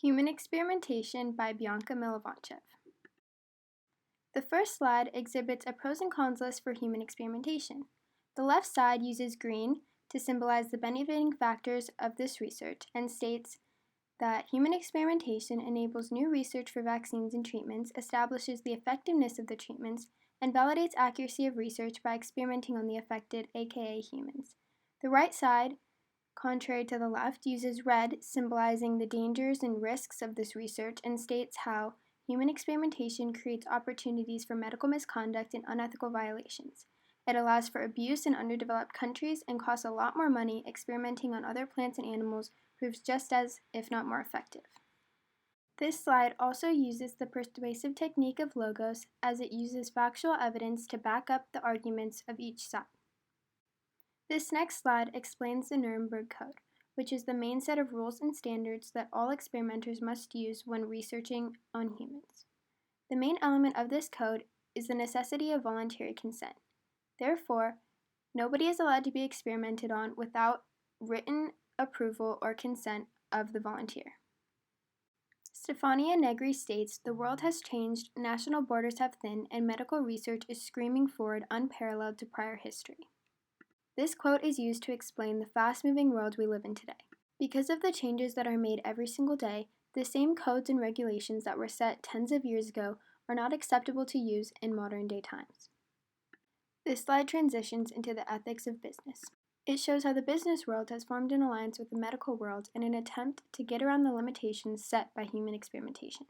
Human Experimentation by Bianca Milovanchev. The first slide exhibits a pros and cons list for human experimentation. The left side uses green to symbolize the benefiting factors of this research and states that human experimentation enables new research for vaccines and treatments, establishes the effectiveness of the treatments, and validates accuracy of research by experimenting on the affected, aka humans. The right side, contrary to the left, uses red, symbolizing the dangers and risks of this research, and states how human experimentation creates opportunities for medical misconduct and unethical violations. It allows for abuse in underdeveloped countries and costs a lot more money. Experimenting on other plants and animals proves just as, if not more effective. This slide also uses the persuasive technique of logos, as it uses factual evidence to back up the arguments of each side. This next slide explains the Nuremberg Code, which is the main set of rules and standards that all experimenters must use when researching on humans. The main element of this code is the necessity of voluntary consent. Therefore, nobody is allowed to be experimented on without written approval or consent of the volunteer. Stefania Negri states, "The world has changed, national borders have thinned, and medical research is screaming forward unparalleled to prior history." This quote is used to explain the fast-moving world we live in today. Because of the changes that are made every single day, the same codes and regulations that were set tens of years ago are not acceptable to use in modern-day times. This slide transitions into the ethics of business. It shows how the business world has formed an alliance with the medical world in an attempt to get around the limitations set by human experimentation.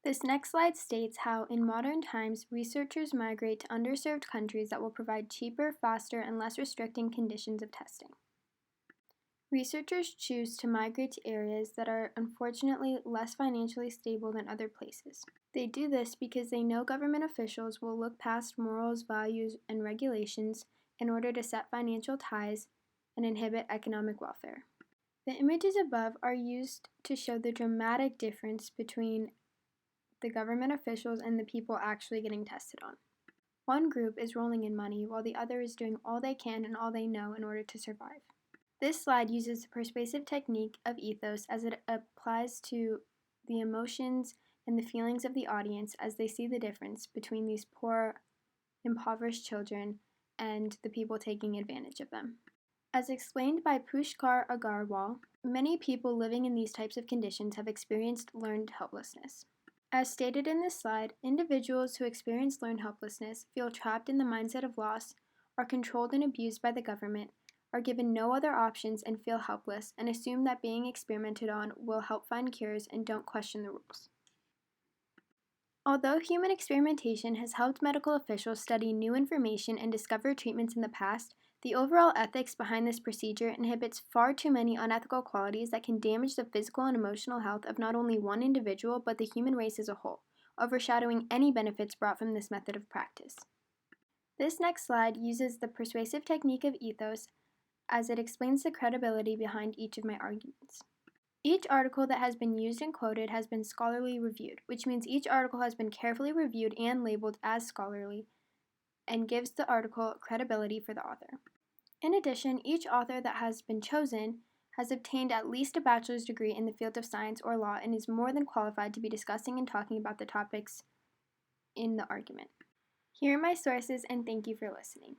This next slide states how, in modern times, researchers migrate to underserved countries that will provide cheaper, faster, and less restricting conditions of testing. Researchers choose to migrate to areas that are unfortunately less financially stable than other places. They do this because they know government officials will look past morals, values, and regulations in order to set financial ties and inhibit economic welfare. The images above are used to show the dramatic difference between the government officials and the people actually getting tested on. One group is rolling in money while the other is doing all they can and all they know in order to survive. This slide uses the persuasive technique of ethos as it applies to the emotions and the feelings of the audience as they see the difference between these poor, impoverished children and the people taking advantage of them. As explained by Pushkar Agarwal, many people living in these types of conditions have experienced learned helplessness. As stated in this slide, individuals who experience learned helplessness feel trapped in the mindset of loss, are controlled and abused by the government, are given no other options and feel helpless, and assume that being experimented on will help find cures and don't question the rules. Although human experimentation has helped medical officials study new information and discover treatments in the past, the overall ethics behind this procedure inhibits far too many unethical qualities that can damage the physical and emotional health of not only one individual but the human race as a whole, overshadowing any benefits brought from this method of practice. This next slide uses the persuasive technique of ethos as it explains the credibility behind each of my arguments. Each article that has been used and quoted has been scholarly reviewed, which means each article has been carefully reviewed and labeled as scholarly and gives the article credibility for the author. In addition, each author that has been chosen has obtained at least a bachelor's degree in the field of science or law and is more than qualified to be discussing and talking about the topics in the argument. Here are my sources, and thank you for listening.